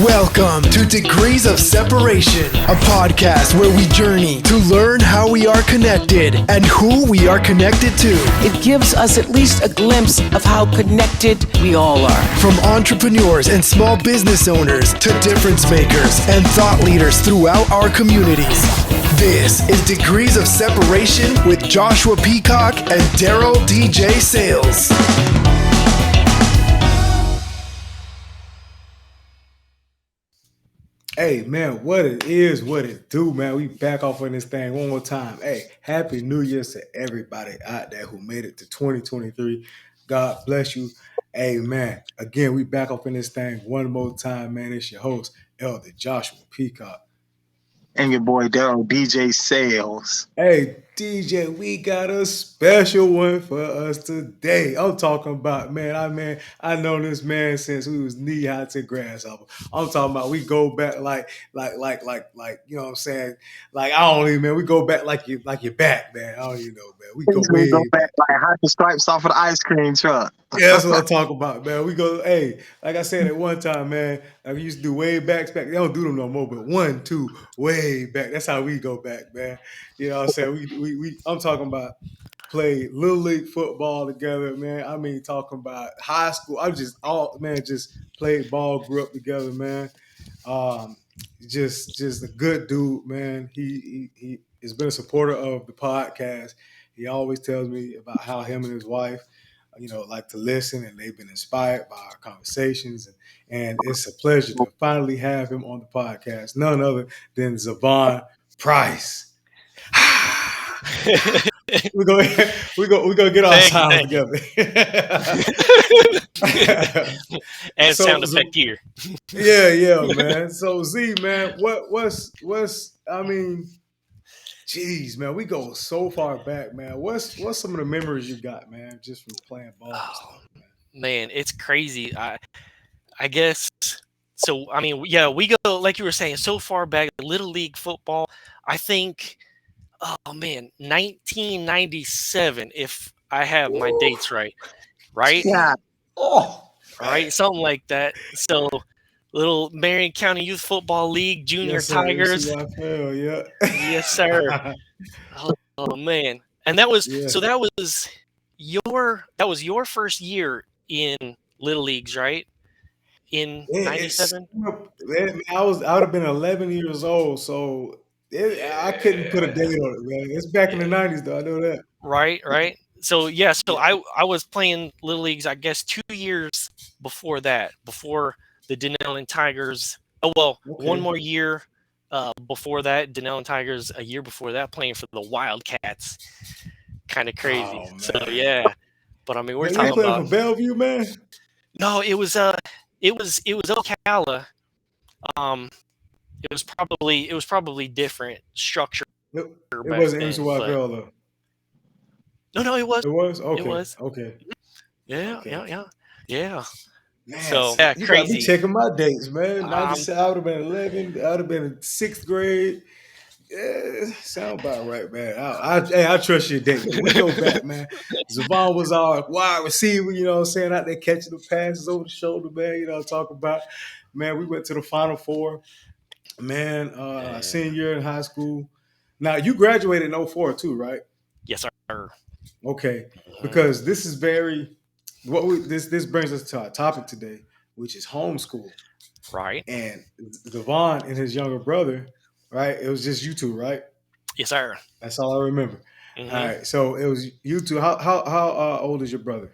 Welcome to Degrees of Separation, a podcast where we journey to learn how we are connected and who we are connected to. It gives us at least a glimpse of how connected we all are. From entrepreneurs and small business owners to difference makers and thought leaders throughout our communities. This is Degrees of Separation with Joshua Peacock and Daryl DJ Sales. Hey, man, what it is, what it do, man. We back off on this thing one more time. Hey, Happy New Year to everybody out there who made it to 2023. God bless you. Hey, man, again, we back off in this thing one more time, man. It's your host, Elder Joshua Peacock. And your boy, Daryl DJ Sales. Hey, DJ, we got a special one for us today. I'm talking about, man, I know this man since we was knee-high to grasshopper. I'm talking about we go back like, you know what I'm saying? Like, I don't even, man, we go back like you're back, man. I don't even know, man. We go way back like hide the stripes off of the ice cream truck. Yeah, that's what I'm talking about, man. We go, hey, like I said at one time, man, like we used to do way backs back. They don't do them no more, but 1, 2, way back. That's how we go back, man. You know what I'm saying? I'm talking about play Little League football together, man. I mean, talking about high school. Just played ball, grew up together, man. Just a good dude, man. He has been a supporter of the podcast. He always tells me about how him and his wife, like to listen, and they've been inspired by our conversations. And it's a pleasure to finally have him on the podcast. None other than Zivon Price. We're gonna get our sounds together. And sound effect here. Yeah, man. So Z, man, geez, man, we go so far back, man. What's some of the memories you got, man, just from playing ball? Man, it's crazy. I guess so. I mean, yeah, we go, like you were saying, so far back. Little League football. I think, 1997, if I have my dates right? Yeah. Right, something like that. So, little Marion County Youth Football League, Junior Tigers. Yeah. Yes, sir. Oh man, and that was your first year in Little Leagues, right? In 97. I would have been 11 years old, so I couldn't put a date on it, man. It's back in the 90s, though. I know that. Right. So I was playing Little Leagues, I guess, 2 years before that, before the Denellen Tigers. One more year before that, Denellen Tigers. A year before that, playing for the Wildcats. Kind of crazy. Oh, so yeah, but I mean, we're talking playing about for Bellevue, man. No, it was Ocala. It was probably different structure. It wasn't Usawaga, though. No, it was. It was? Okay. It was. Okay. Yeah. Man, so you crazy. Got me checking my dates, man. 97, I would have been 11. I would have been in 6th grade. Yeah, sound about right, man. I trust your date. We go back, man. Zivon was our wide receiver, you know what I'm saying, out there catching the passes over the shoulder, man. You know what I'm talking about. Man, we went to the Final Four. Man, senior year in high school. Now, you graduated in 04 too, right? Yes, sir. Okay, because this is this brings us to our topic today, which is homeschool. Right. And Zivon and his younger brother, right? It was just you two, right? Yes, sir. That's all I remember. Mm-hmm. All right, so it was you two. How old is your brother?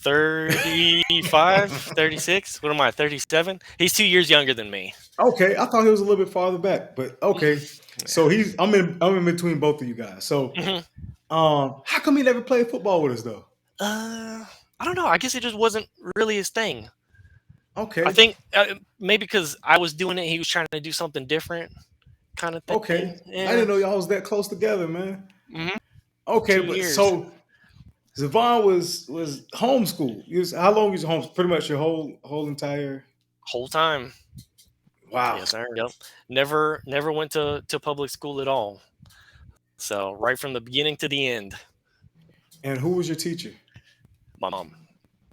35, 36. What am I, 37? He's 2 years younger than me. Okay, I thought he was a little bit farther back, but okay. So I'm in between both of you guys. So, how come he never played football with us though? I don't know. I guess it just wasn't really his thing. Okay. I think maybe because I was doing it, he was trying to do something different, kind of thing. Okay. Yeah. I didn't know y'all was that close together, man. Mm-hmm. Okay, 2 but years. so Zivon was homeschooled. How long was home? Pretty much your whole entire whole time. Wow. Yes, sir. Yep. Never went to public school at all. So right from the beginning to the end. And who was your teacher? My mom.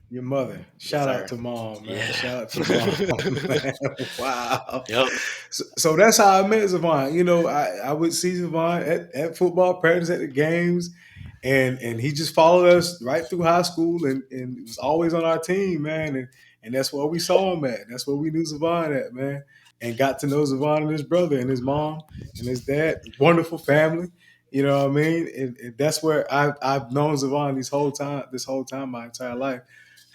Your mother. Yes, Shout out sir. to mom, man. Yeah. Shout out to mom, man. Wow. Yep. So that's how I met Zivon. You know, I would see Zivon at football practice, at the games, and he just followed us right through high school and was always on our team, man. And that's where we saw him at. That's where we knew Zivon at, man. And got to know Zivon and his brother and his mom and his dad. Wonderful family. You know what I mean? And that's where I've known Zivon this whole time, my entire life,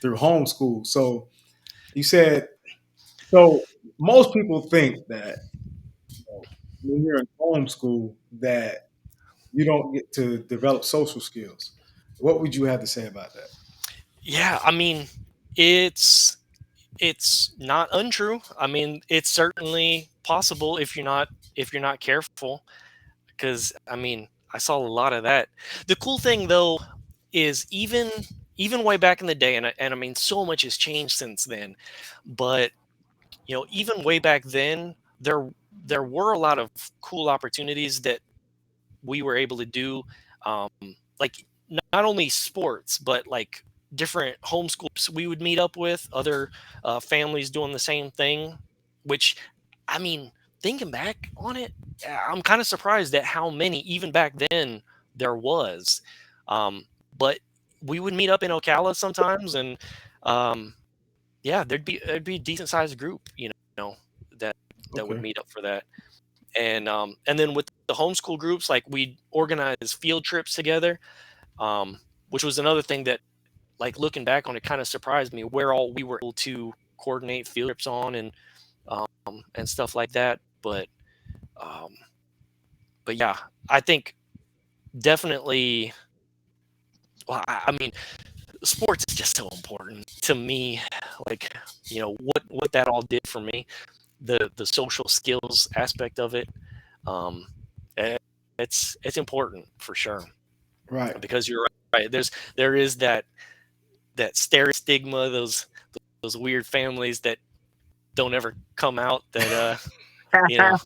through homeschool. So you said, so most people think that when you're in homeschool that you don't get to develop social skills. What would you have to say about that? Yeah, I mean, it's not untrue. I mean, it's certainly possible if you're not careful. Because I mean, I saw a lot of that. The cool thing though is even way back in the day, and I mean, so much has changed since then. But even way back then, there were a lot of cool opportunities that we were able to do, um, like not only sports, but like different homeschools we would meet up with other families doing the same thing. Which, I mean, thinking back on it, I'm kind of surprised at how many even back then there was. But we would meet up in Ocala sometimes, and um, yeah, there'd be a decent sized group, that would Okay. meet up for that. And then with the homeschool groups, like we'd organize field trips together, which was another thing that, like looking back on it, kind of surprised me where all we were able to coordinate field trips on and stuff like that. Um, but yeah, I think definitely. Well, I mean, sports is just so important to me. Like, what that all did for me, the social skills aspect of it. Um, eh, it's important for sure, Right. because you're right. There is that stigma, those weird families that don't ever come out, that you know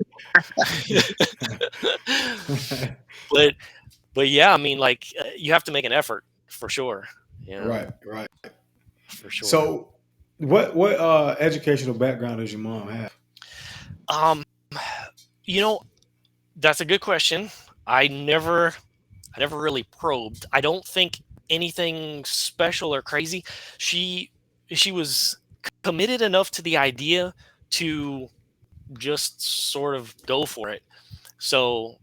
but yeah, I mean, like, you have to make an effort for sure, Right. Right. for sure. So what educational background does your mom have? um you know that's a good question. I never really probed. I don't think anything special or crazy. She was committed enough to the idea to just sort of go for it. So,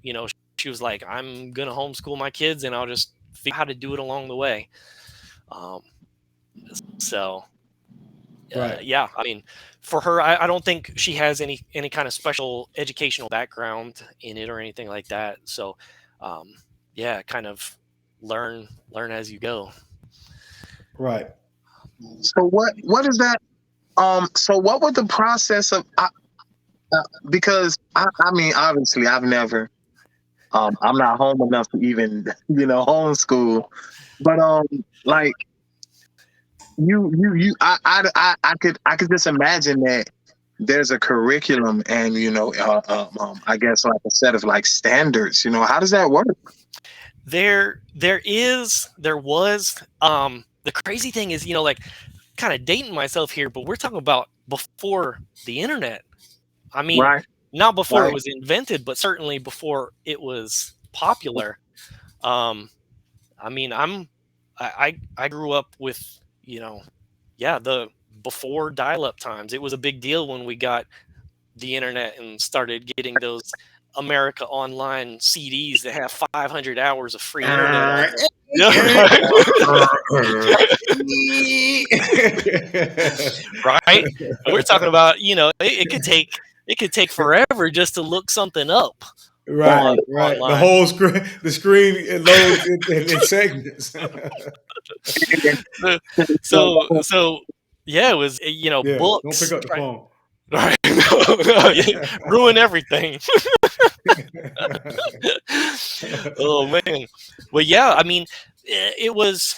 she was like, I'm gonna homeschool my kids, and I'll just figure out how to do it along the way. Um, so Right. yeah, I mean, for her, I don't think she has any kind of special educational background in it or anything like that. So um, yeah, kind of learn as you go. Right. So what is that? So what was the process of? Because I mean, obviously, I've never. I'm not home enough to even homeschool, but like I could just imagine that there's a curriculum and I guess like a set of like standards. How does that work? There was the crazy thing is, like, kind of dating myself here, but we're talking about before the internet. I mean, Right, not before it right. was invented, but certainly before it was popular. Um, I mean, I grew up with, yeah, the before dial-up times. It was a big deal when we got the internet and started getting those America Online CDs that have 500 hours of free internet on them. Yeah, right. Right. And we're talking about, it could take forever just to look something up Right, on Right. right. The online. whole screen, the screen it loads in segments. So yeah, it was, Yeah, don't pick books. up the phone. Right. No, yeah, ruin everything. Oh man. Well, yeah, I mean, it was,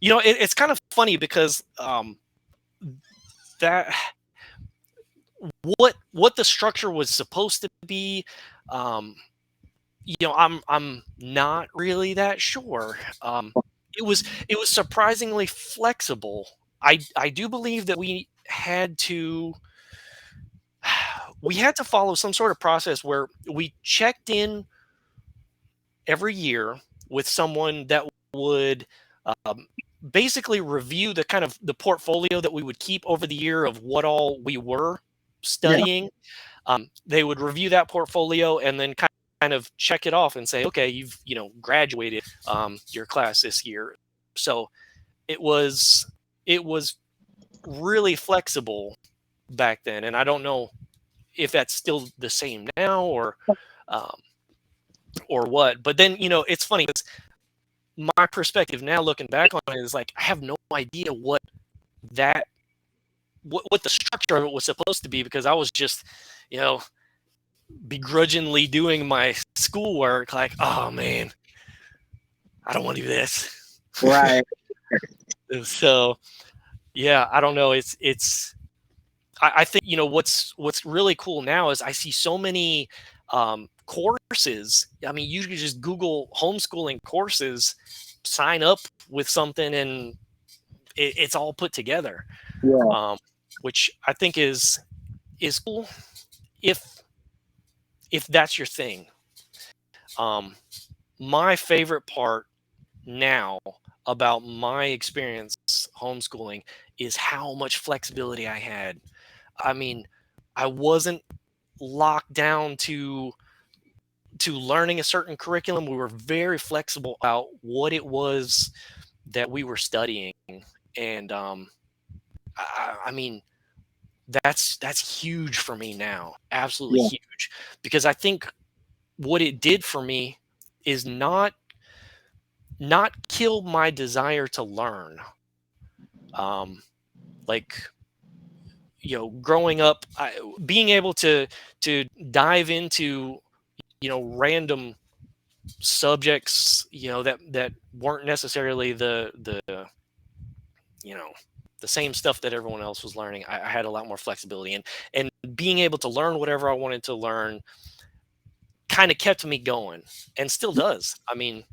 it's kind of funny because that what the structure was supposed to be, um I'm not really that sure. it was surprisingly flexible. I do believe that we had to follow some sort of process where we checked in every year with someone that would um, basically review the kind of the portfolio that we would keep over the year of what all we were Yeah. studying. They would review that portfolio and then kind of check it off and say, okay, you've graduated your class this year. So it was really flexible back then, and I don't know if that's still the same now um, or what. But then it's funny because my perspective now, looking back on it, is like I have no idea that what the structure of it was supposed to be, because I was just you know begrudgingly doing my schoolwork, like, oh man, I don't want to do this. Right. So yeah, I don't know. I think what's really cool now is I see so many courses. I mean, you can just Google homeschooling courses, sign up with something, and it's all put together, Yeah. um, which I think is cool if that's your thing. Um, my favorite part now about my experience homeschooling is how much flexibility I had. I mean, I wasn't locked down to learning a certain curriculum. We were very flexible about what it was that we were studying, and I mean that's huge for me now, absolutely Yeah. huge, because I think what it did for me is not kill my desire to learn. Um, like growing up, being able to dive into random subjects that weren't necessarily the you know the same stuff that everyone else was learning. I had a lot more flexibility, and being able to learn whatever I wanted to learn kind of kept me going, and still does. I mean,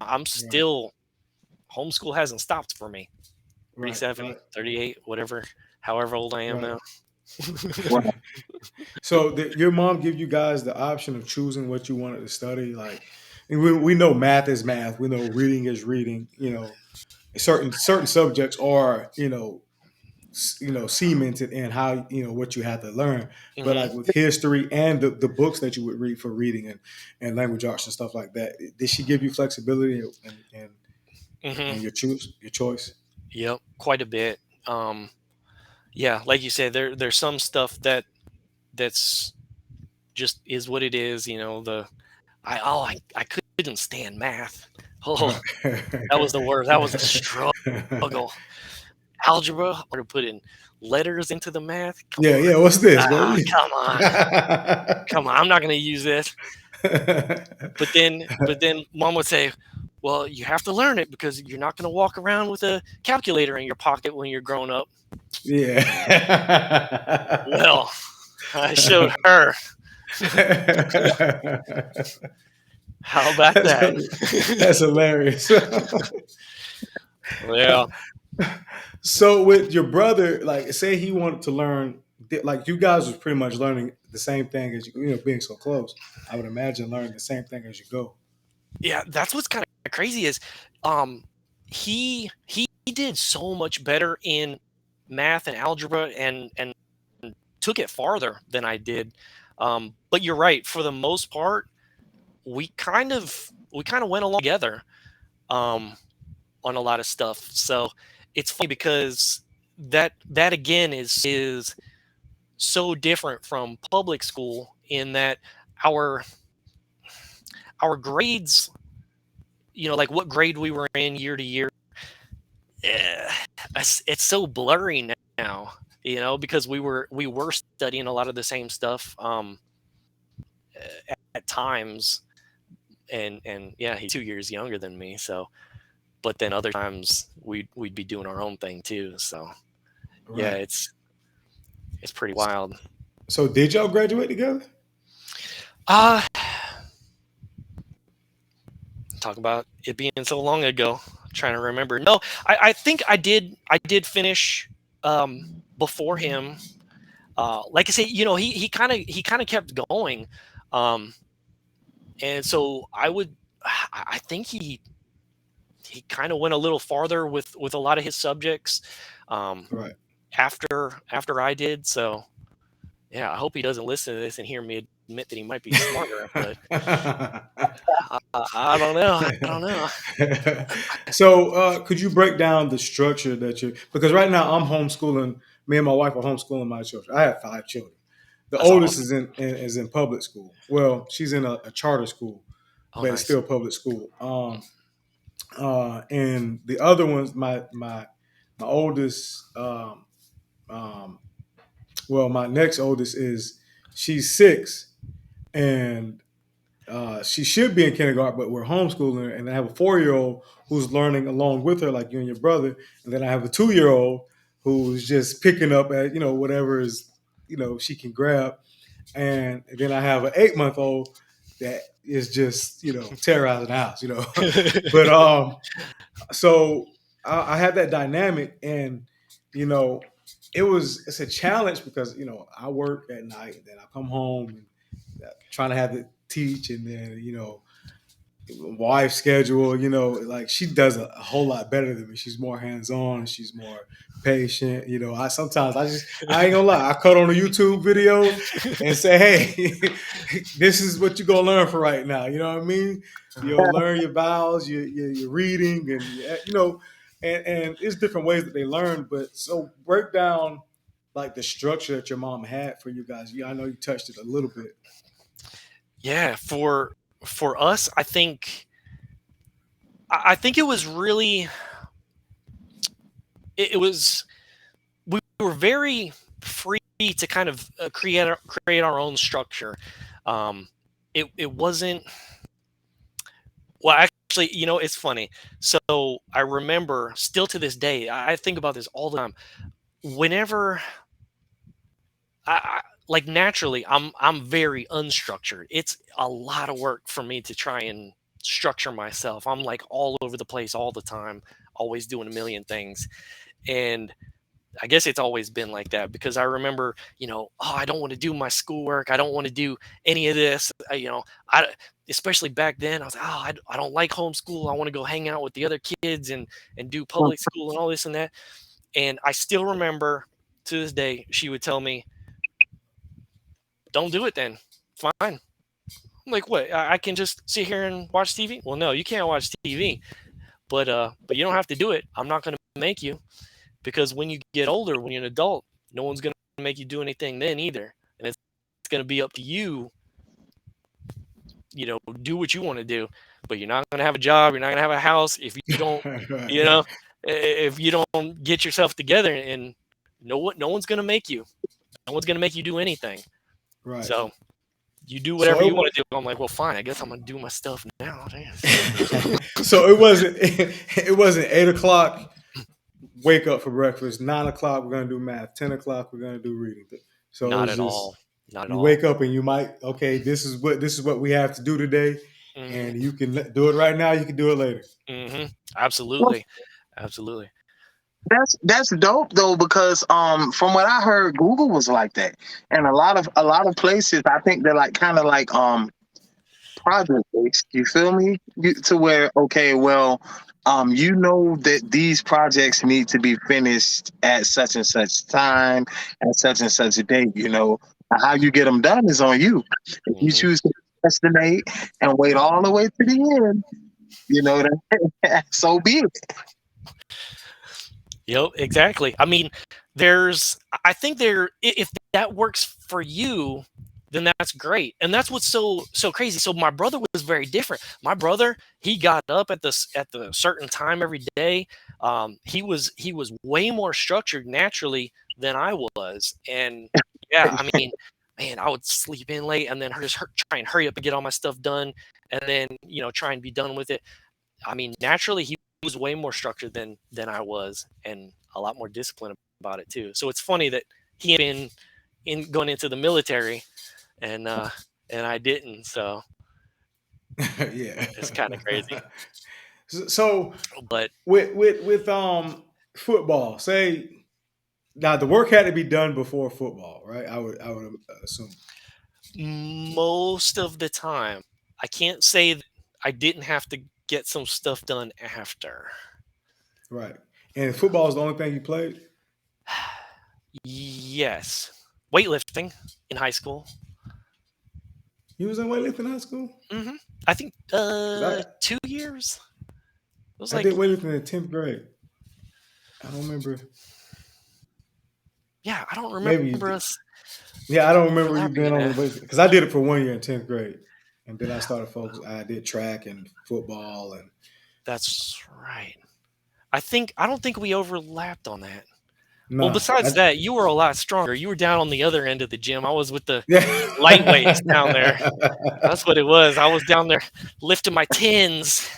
I'm Right, still, homeschool hasn't stopped for me. right, 37, right, 38, whatever, however old I am right. now. Right. So your mom give you guys the option of choosing what you wanted to study, like, and we know math is math, we know reading is reading. Certain subjects are cemented in how what you have to learn. But Hmm. like with history and the books that you would read for reading and language arts and stuff like that, did she give you flexibility Hmm. in your choice? Yep, quite a bit. Um, yeah, like you said, there's some stuff that's just is what it is. I couldn't stand math. Oh, Right. that was the worst. That was a struggle. Algebra, or to put in letters into the math. Come Yeah, on, yeah. What's this? What come on, come on. I'm not going to use this. But then mom would say, well, you have to learn it because you're not going to walk around with a calculator in your pocket when you're grown up. Yeah. Well, I showed her. How about that's, that? that's hilarious. Yeah. So with your brother, like, say he wanted to learn, like you guys was pretty much learning the same thing as being so close. I would imagine learning the same thing as you go. Yeah, that's what's kind of crazy is um he did so much better in math and algebra, and took it farther than I did. But you're right, for the most part, we kind of went along together um on a lot of stuff. So it's funny because that again is so different from public school in that our our grades, like what grade we were in year to year, eh, it's so blurry now, because we were studying a lot of the same stuff at times, and yeah, he's 2 years younger than me, so but then other times we'd be doing our own thing too. So yeah, Right. it's pretty wild. So did y'all graduate together? Uh talk about it being so long ago. trying to remember. No, I think I did finish before him. Like I say, he kind of kept going, um, and so I think he kind of went a little farther with a lot of his subjects, um, Right. after I did. So yeah, I hope he doesn't listen to this and hear me admit that he might be smarter, but I don't know. I don't know. So, could you break down the structure that you? Because right now I'm homeschooling. Me and my wife are homeschooling my children. I have 5 children. The That's oldest awesome. is in public school. Well, she's in a charter school, Oh, but it's nice. still public school. And the other ones, my oldest, um, well, my next oldest is she's 6, and she should be in kindergarten, but we're homeschooling her. And I have a 4-year-old who's learning along with her, like you and your brother. And then I have a 2-year-old who's just picking up at whatever is she can grab. And then I have an 8-month-old that is just terrorizing the house. But so I had that dynamic, and you know, it's a challenge because I work at night, and then I come home and trying to have to teach, and then wife schedule. Like she does a whole lot better than me. She's more hands on. She's more patient. I sometimes I ain't gonna lie. I cut on a YouTube video and say, hey, this is what you're gonna learn for right now. You know what I mean? You'll learn your vowels, your reading, and and it's different ways that they learn. But so break down like the structure that your mom had for you guys. I know you touched it a little bit. Yeah, for us, I think it was really it was we were very free to kind of create our own structure. It wasn't, well, actually, it's funny. So I remember, still to this day, I think about this all the time. Whenever like, naturally, I'm very unstructured. It's a lot of work for me to try and structure myself. I'm like all over the place all the time, always doing a million things. And I guess it's always been like that, because I remember, oh, I don't want to do my schoolwork. I don't want to do any of this. I especially back then, I was like, oh, I don't like homeschool. I want to go hang out with the other kids and do public school and all this and that. And I still remember, to this day, she would tell me, don't do it then. Fine. I'm like, what? I can just sit here and watch TV? Well, no, you can't watch TV. But you don't have to do it. I'm not going to make you, because when you get older, when you're an adult, no one's going to make you do anything then either. And it's going to be up to you, do what you want to do. But you're not going to have a job. You're not going to have a house if you don't, you know, if you don't get yourself together. And no one's going to make you. No one's going to make you do anything. Right. So you do whatever you want to do. I'm like, well, fine. I guess I'm going to do my stuff now. So it wasn't 8 o'clock. Wake up for breakfast. 9 o'clock, we're gonna do math. 10 o'clock, we're gonna do reading. So Not it's at just all. Not at you all. wake up and you might this is what we have to do today, and you can do it right now. You can do it later. Absolutely, absolutely. That's dope though, because from what I heard, Google was like that, and a lot of places I think they're like kind of like project based. You feel me? To where, okay, well, that these projects need to be finished at such and such time, at such and such a date. How you get them done is on you. If you choose to procrastinate and wait all the way to the end, so be it. Yep, exactly. I mean, I think if that works for you, then that's great. And that's what's so crazy. So my brother was very different. My brother, he got up at the certain time every day. He was way more structured naturally than I was. And yeah, I mean, man, I would sleep in late and then try and hurry up and get all my stuff done, and then try and be done with it. I mean, naturally, he was way more structured than I was, and a lot more disciplined about it too. So it's funny that he had been going into the military, and I didn't. So Yeah, it's kind of crazy. So But with football, say now the work had to be done before football, right? I would assume. most of the time, I can't say that I didn't have to get some stuff done after. Right. And football is the only thing you played? Yes. Weightlifting in high school. You was in weightlifting in high school? hmm I think Because I 2 years. It was I like, did weightlifting in 10th grade. I don't remember. yeah, I don't Maybe you remember did. us Yeah, I don't remember you overlapping being in on the that. weight because I did it for 1 year in 10th grade. And then I started focus. I did track and football and That's right. I don't think we overlapped on that. Well, nah. besides that, you were a lot stronger. You were down on the other end of the gym. I was with the lightweights down there. That's what it was. I was down there lifting my tens.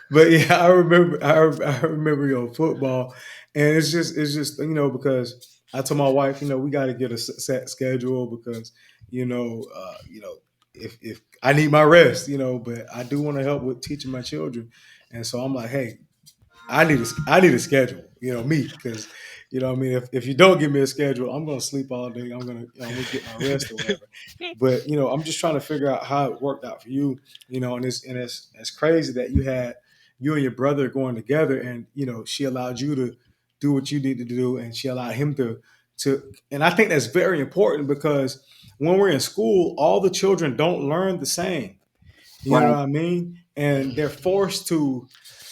But yeah, I remember. I remember your football, and it's just because I told my wife, we got to get a set schedule because if I need my rest, but I do want to help with teaching my children, and so I'm like, hey, I need a schedule, me, because what I mean, if you don't give me a schedule, I'm gonna sleep all day. I'm gonna get my rest or whatever. But I'm just trying to figure out how it worked out for you, and it's crazy that you and your brother going together, and she allowed you to do what you needed to do, and she allowed him to, and I think that's very important because when we're in school, all the children don't learn the same. You know Right. what I mean? And they're forced to,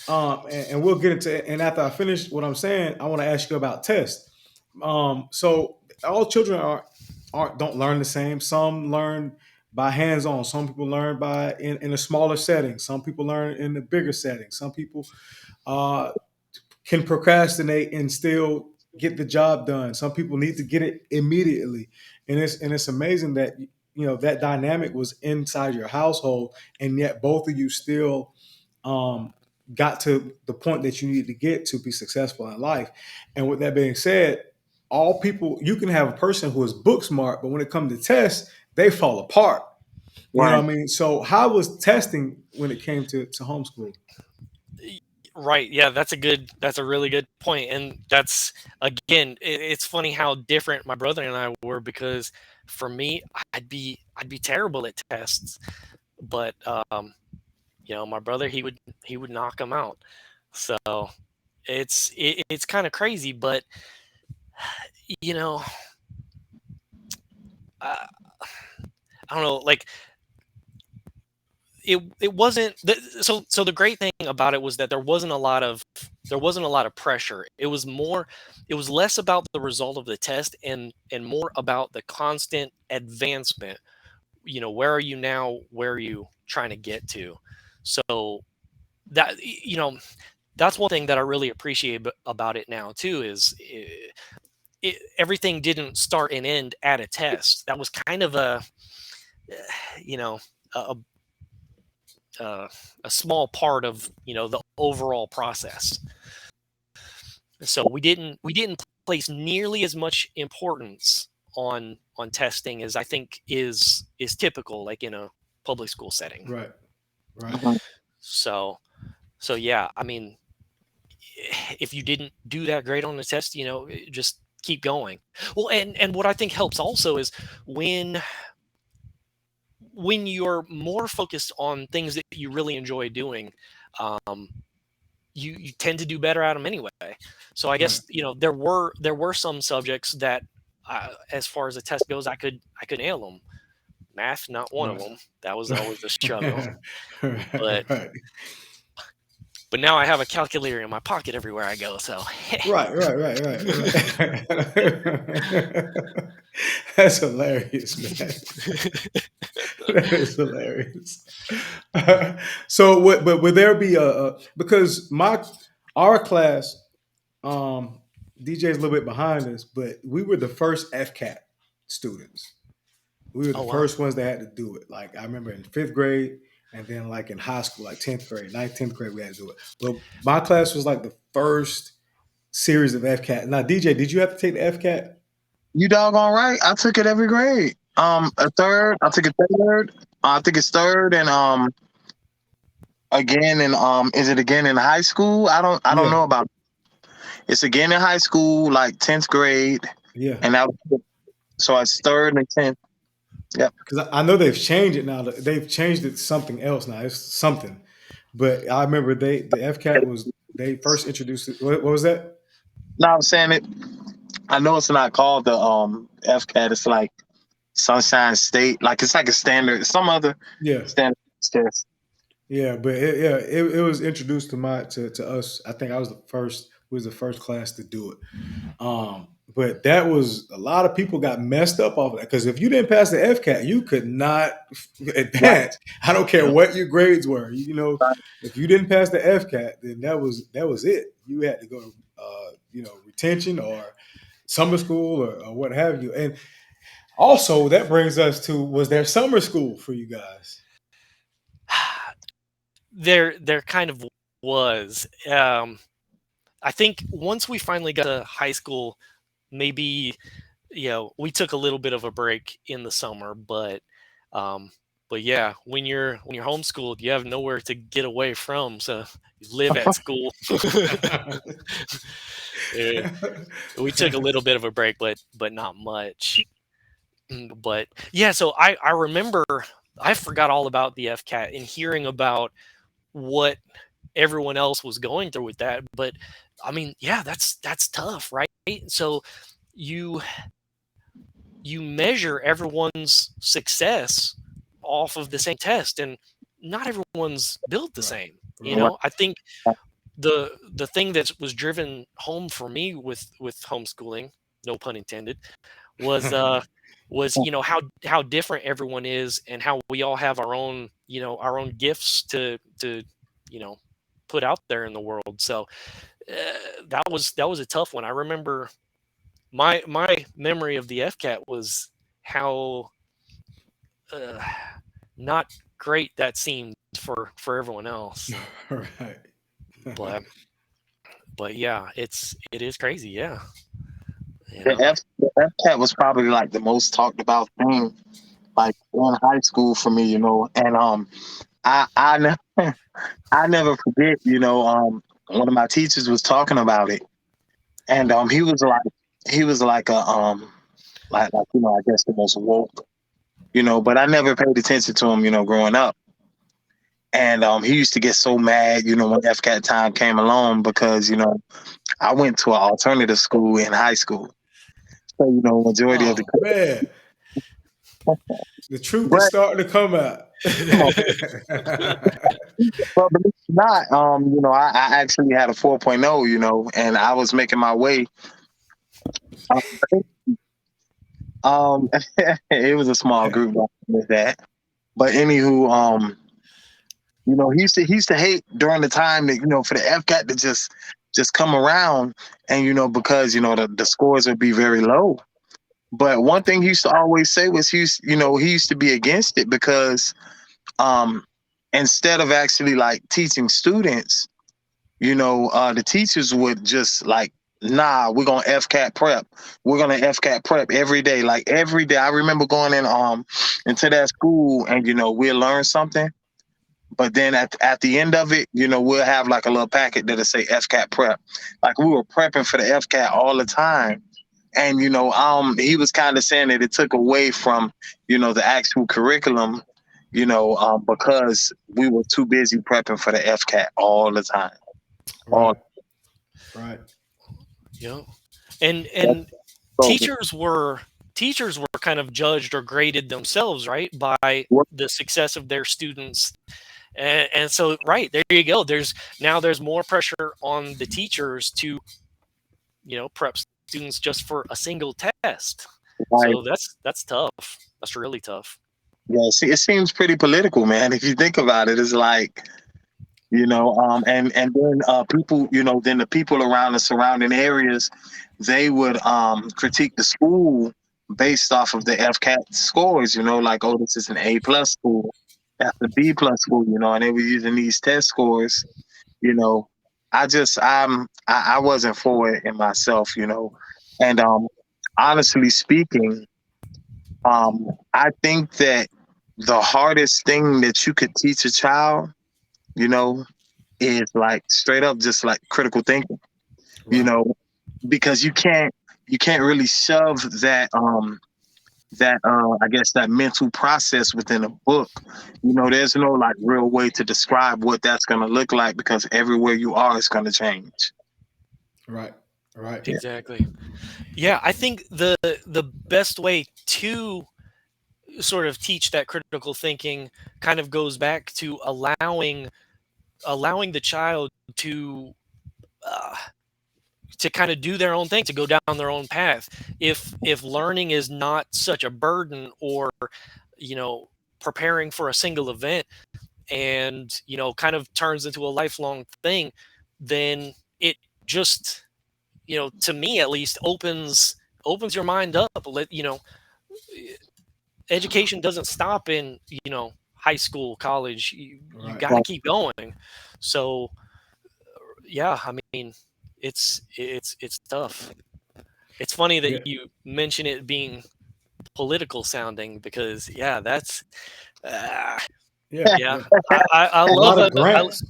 and we'll get into it. And after I finish what I'm saying, I want to ask you about tests. So all children don't learn the same. Some learn by hands-on. Some people learn by in a smaller setting. Some people learn in a bigger setting. Some people uh, can procrastinate and still get the job done. Some people need to get it immediately, and it's amazing that that dynamic was inside your household, and yet both of you still um, got to the point that you need to get to be successful in life. And with that being said, all people you can have a person who is book smart, but when it comes to tests, they fall apart. You know Right. what I mean? So how was testing when it came to homeschool? Right. Yeah, that's a really good point. And that's again, it's funny how different my brother and I were because for me, I'd be terrible at tests, but my brother he would knock them out. So it's kind of crazy, but you know, uh, I don't know, like it wasn't so the great thing about it was that there wasn't a lot of pressure. It was less about the result of the test and more about the constant advancement. Where are you now, where are you trying to get to? So that's one thing that I really appreciate about it now too is everything didn't start and end at a test. That was kind of you know a, a small part of the overall process. So we didn't place nearly as much importance on testing as I think is typical, like in a public school setting. Right, right, Mhm. So so yeah, I mean, if you didn't do that great on the test, just keep going. Well, and what I think helps also is when when you're more focused on things that you really enjoy doing, um, you tend to do better at them anyway. So I right. guess there were some subjects that, as far as the test goes, I could nail them. Math, not one of Right. them. That was always a struggle. Right, But right, but now I have a calculator in my pocket everywhere I go. So right, right. That's hilarious, man. That is hilarious. So, but would there be because our class, DJ's a little bit behind us, but we were the first FCAT students. We were the oh wow. first ones that had to do it. Like I remember in 5th grade, and then like in high school, like 10th grade, 9th, 10th grade, we had to do it. But my class was like the first series of FCAT. Now, DJ, did you have to take the FCAT? You doggone right. I took it every grade. A third. I took a third. I think it's third, and again, and is it again in high school? I don't Yeah, know about. It's again in high school, like 10th grade, yeah. and so it's third and 10th. Yep. Because I know they've changed it now. They've changed it to something else now. It's something. But I remember the FCAT was they first introduced it. What was that? No, I'm saying it. I know it's not called the FCAT. It's like Sunshine State. Like it's like a standard, some other Yeah, standard test. yeah. But it was introduced to us. I think I was the first. Was the first class to do it. But that was a lot of people got messed up off of that because if you didn't pass the FCAT, you could not Right. advance. I don't care what your grades were. Right. If you didn't pass the FCAT, then that was it. You had to go to retention or summer school or what have you. And also that brings us to was there summer school for you guys? There kind of was. I think once we finally got to high school, maybe we took a little bit of a break in the summer, um, but yeah, when you're homeschooled, you have nowhere to get away from, so you live at school. Yeah, we took a little bit of a break, but not much. But yeah, so I remember I forgot all about the FCAT and hearing about what everyone else was going through with that. But I mean, yeah, that's tough, right? So you you measure everyone's success off of the same test, and not everyone's built the Right, same. right. I think the thing that was driven home for me with homeschooling, no pun intended, was how different everyone is and how we all have our own gifts to you know put out there in the world. So that was a tough one. I remember my memory of the FCAT was how uh, not great that seemed for everyone else. Right. But but yeah, it is crazy. Yeah, you The know. The FCAT was probably like the most talked about thing, like in high school for me, and I never forget, one of my teachers was talking about it, and he was like a like I guess the most woke, but I never paid attention to him, growing up. And he used to get so mad, when FCAT time came along because, I went to an alternative school in high school. So, majority of the Oh man, the truth is but starting to come out. come on, but believe it or not, I actually had a 4.0, and I was making my way. Um, it was a small group with that. But anywho, he used to hate during the time that, for the FCAT to just come around and, because, the scores would be very low. But one thing he used to always say was he used to be against it because um instead of actually like teaching students, the teachers would just like, nah, we're gonna FCAT prep. We're gonna FCAT prep every day. Like every day. I remember going in into that school and we'll learn something. But then at the end of it, we'll have like a little packet that'll say FCAT prep. Like we were prepping for the FCAT all the time. And he was kind of saying that it took away from, the actual curriculum, because we were too busy prepping for the FCAT all the time. All Right, right. Yeah. And so teachers were kind of judged or graded themselves, right, by the success of their students. And so, right, there you go. There's more pressure on the teachers to, prep students just for a single test. like, So that's tough. That's really tough. yeah, see, it seems pretty political, man. If you think about it, it's like, and then people, then the people around the surrounding areas, they would critique the school based off of the FCAT scores, like, oh, this is an A+ school, that's a B+ school, and they were using these test scores, you know. I wasn't for it in myself, and honestly speaking, I think that the hardest thing that you could teach a child, you know, is like straight up just like critical thinking, you Right. know, because you can't really shove that I guess that mental process within a book. There's no like real way to describe what that's gonna look like because everywhere you are is gonna change. Right. Right. Yeah. Exactly. Yeah, I think the best way to sort of teach that critical thinking kind of goes back to allowing the child to uh, to kind of do their own thing, to go down their own path. If learning is not such a burden, or you know preparing for a single event, and kind of turns into a lifelong thing, then it just, to me at least, opens your mind up. Education doesn't stop in high school, college. You Right. got to keep going. So yeah, I mean, it's tough. It's funny Yeah. that you mention it being political sounding, because yeah, that's uh, Yeah. yeah. Yeah. I A lot love of a grants.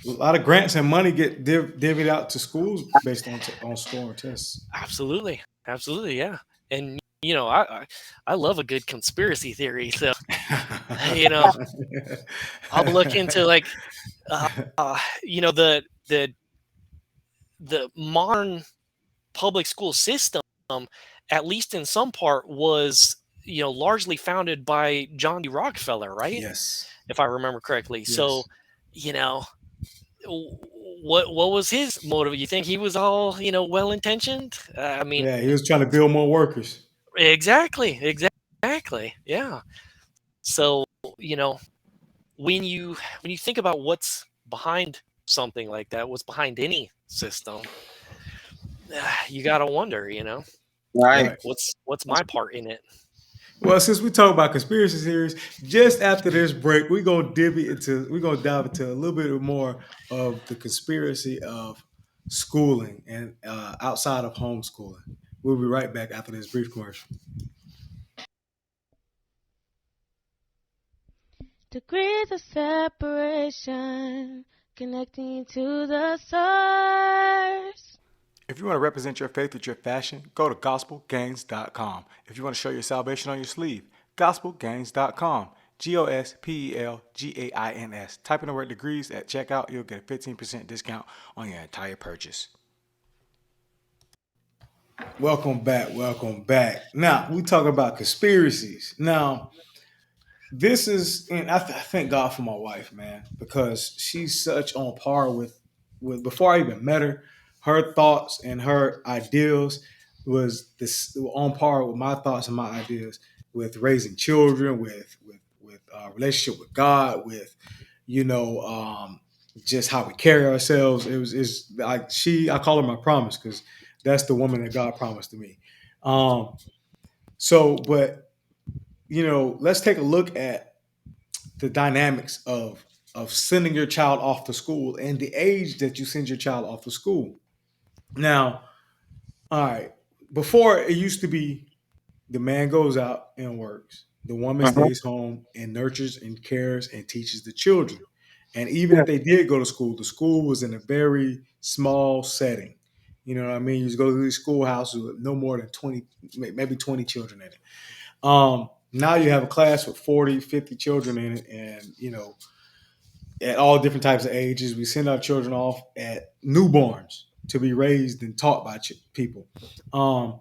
A lot of grants and money get divvied out to schools based on scoring tests. absolutely, absolutely, yeah. And I love a good conspiracy theory. So you know I'll look into, like, uh, the modern public school system, at least in some part, was largely founded by John D. Rockefeller, right? Yes. If I remember correctly. So, Yes. you know, what was his motive? You think he was all well intentioned? I mean, Yeah, he was trying to build more workers. exactly, exactly, yeah. So you know when you think about what's behind something like that, what's behind any system, you gotta wonder, Right. like, what's my part in it? Well, since we talk about conspiracy theories, just after this break, we're gonna dive into a little bit more of the conspiracy of schooling and outside of homeschooling. We'll be right back after this brief commercial. Degrees of separation connecting you to the source. If you want to represent your faith with your fashion, go to gospelgains.com. If you want to show your salvation on your sleeve, gospelgains.com. GOSPELGAINS. Type in the word degrees at checkout. You'll get a 15% discount on your entire purchase. Welcome back. Welcome back. Now, we talk about conspiracies. Now, this is, and I thank God for my wife, man, because she's such on par with before I even met her. Her thoughts and her ideals was this on par with my thoughts and my ideas with raising children, with relationship with God, with you know just how we carry ourselves. It's like I call her my promise because that's the woman that God promised to me. Um, but let's take a look at the dynamics of sending your child off to school and the age that you send your child off to school. Now, all right, before it used to be the man goes out and works, the woman Uh-huh. stays home and nurtures and cares and teaches the children. And even Yeah. if they did go to school, the school was in a very small setting. You know what I mean? You just go to these schoolhouses with no more than 20, maybe 20 children in it. Now you have a class with 40, 50 children in it, and at all different types of ages. We send our children off at newborns to be raised and taught by people. Um,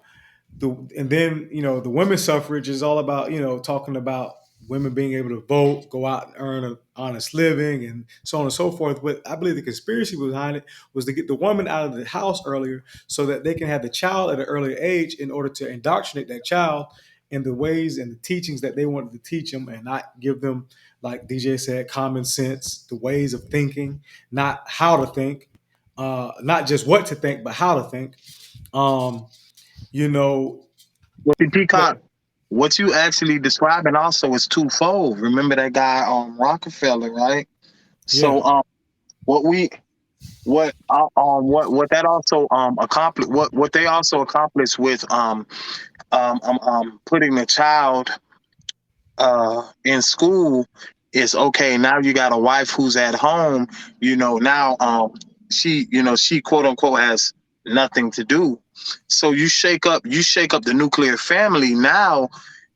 and then the women's suffrage is all about talking about women being able to vote, go out and earn an honest living, and so on and so forth. But I believe the conspiracy behind it was to get the woman out of the house earlier so that they can have the child at an earlier age in order to indoctrinate that child in the ways and the teachings that they wanted to teach them, and not give them, like DJ said, common sense, the ways of thinking, not how to think, not just what to think, but how to think. Um, you know, Well, see, Peacock, but what you actually describing also is twofold. Remember that guy Rockefeller, right? yeah, So what we what that also accomplished, what they also accomplished with putting the child in school is okay. Now you got a wife who's at home, now she quote unquote has nothing to do. So you shake up the nuclear family. Now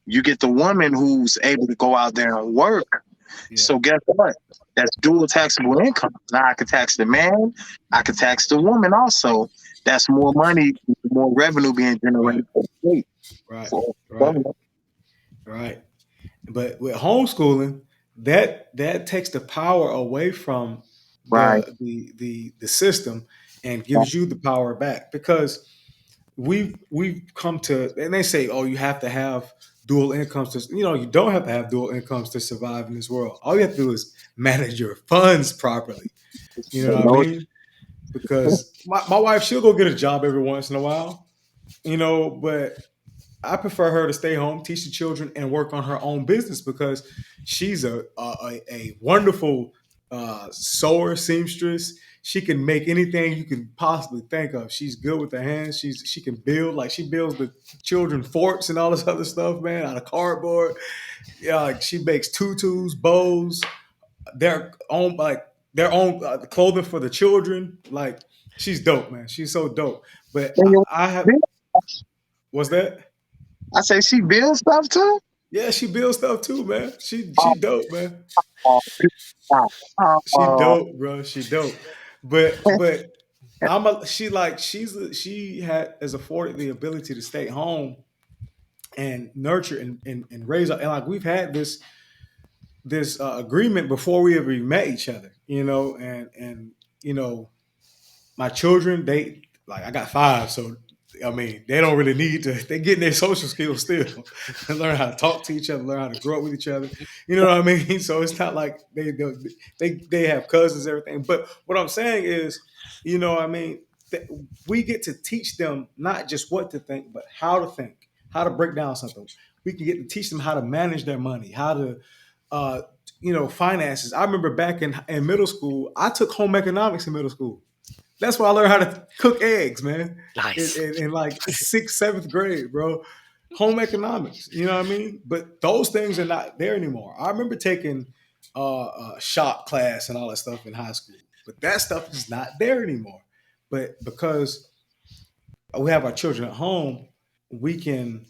you get the woman who's able to go out there and work. Yeah. So guess what? That's dual taxable income. Now I could tax the man, I could tax the woman also. That's more money, more revenue being Right. generated for the state. Right. For Right. Right. But with homeschooling, that takes the power away from right. the system and gives you the power back, because we've come to, and they say, oh, you have to have dual incomes to, you don't have to have dual incomes to survive in this world. All you have to do is manage your funds properly. You know what I No, mean? Because my wife, she'll go get a job every once in a while, but I prefer her to stay home, teach the children, and work on her own business, because she's a wonderful sewer, seamstress. She can make anything you can possibly think of. She's good with her hands. She can build, like she builds the children forts and all this other stuff, man, out of cardboard. Yeah, like she makes tutus, bows, their own clothing for the children. Like, she's dope, man. She's so dope. But I have, what's that? I say she builds stuff too. Yeah, she builds stuff too, man. She Oh, dope, man. oh, She oh, dope, bro. She dope. But she has afforded the ability to stay home and nurture and raise up. And like, we've had this agreement before we ever met each other, and my children, they, like, I got 5, so I mean, they don't really need to. They getting their social skills still, and learn how to talk to each other, learn how to grow up with each other. You know what I mean? So it's not like they have cousins, and everything. But what I'm saying is, what I mean, we get to teach them not just what to think, but how to think, how to break down something. We can get to teach them how to manage their money, how to, finances. I remember back in middle school, I took home economics in middle school. That's why I learned how to cook eggs, man. Nice. In like 6th, 7th grade, bro. Home economics, you know what I mean? But those things are not there anymore. I remember taking shop class and all that stuff in high school, but that stuff is not there anymore. But because we have our children at home, we can,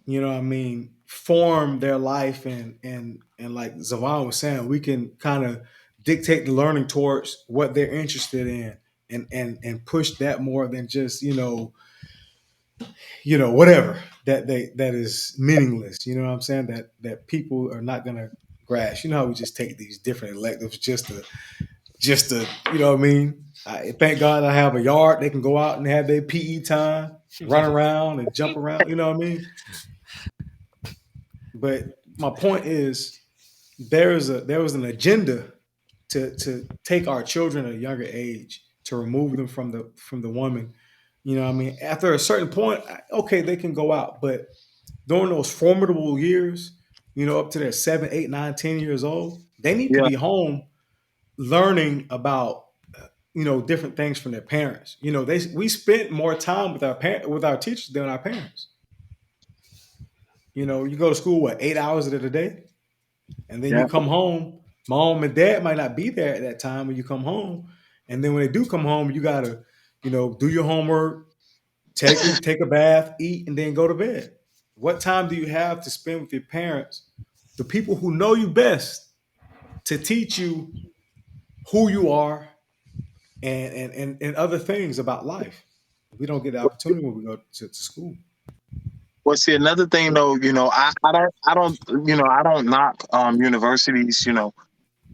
what I mean, form their life, and like Zivon was saying, we can kind of dictate the learning towards what they're interested in, and push that more than just whatever that is meaningless. You know what I'm saying? That people are not gonna grasp. You know how we just take these different electives just to you know what I mean? Thank God I have a yard. They can go out and have their PE time, run around and jump around. You know what I mean? But my point is, there was an agenda to take our children at a younger age, to remove them from the woman. You know what I mean? After a certain point, okay, they can go out, but during those formidable years, up to their 7, 8, 9, 10 years old, they need to yeah, be home learning about different things from their parents. We spent more time with our teachers than our parents. You go to school, what, 8 hours of the day? And then yeah. you come home, mom and dad might not be there at that time when you come home. And then when they do come home, you gotta, do your homework, take a bath, eat, and then go to bed. What time do you have to spend with your parents, the people who know you best, to teach you who you are, and other things about life? We don't get the opportunity when we go to school. Well, see, another thing though, I don't knock universities,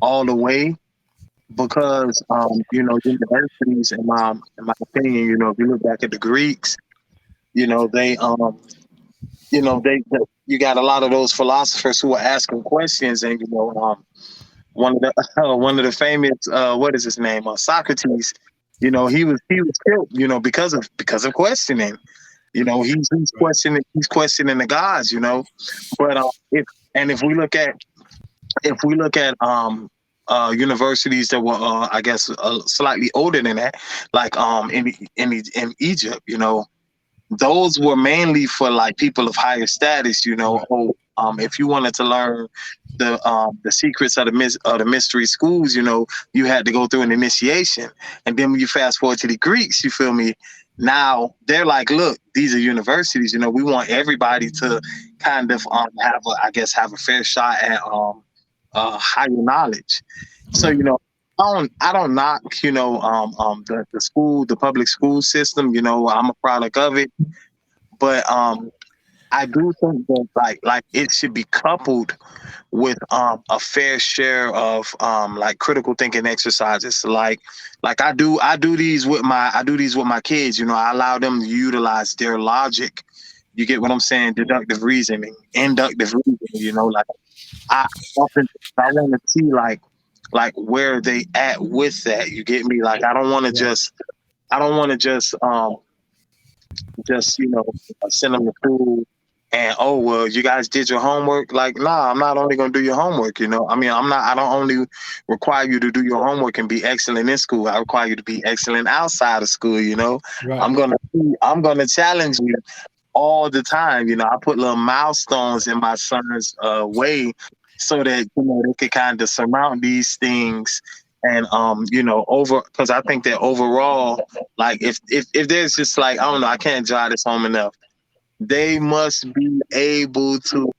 all the way, because universities, in my opinion, if you look back at the Greeks, they they you got a lot of those philosophers who are asking questions, and one of the one of the famous what is his name, Socrates, he was killed, because of questioning. He's questioning the gods, but if we look at universities that were I guess slightly older than that, like in Egypt, those were mainly for like people of higher status, you know. Right. If you wanted to learn the secrets of the mystery schools, you know, you had to go through an initiation. And then when you fast forward to the Greeks, you feel me? Now they're like, look, these are universities, you know, we want everybody to kind of have a fair shot at higher knowledge. So, Right. you know, I don't knock, you know, the public school system, you know, I'm a product of it. But I do think that like it should be coupled with a fair share of like critical thinking exercises. Like I do these with my kids. You know, I allow them to utilize their logic. You get what I'm saying? Deductive reasoning, inductive reasoning. You know, like I often I want to see like where they at with that. You get me? Like Right. I don't want to just you know send them to school and oh well you guys did your homework. Like nah, I'm not only gonna do your homework, you know. I mean, I don't only require you to do your homework and be excellent in school. I require you to be excellent outside of school, you know. Right. I'm gonna challenge you all the time, you know. I put little milestones in my son's way so that you know they could kind of surmount these things. And you know, over because I think that overall, like if there's just like I don't know, I can't drive this home enough. They must be able to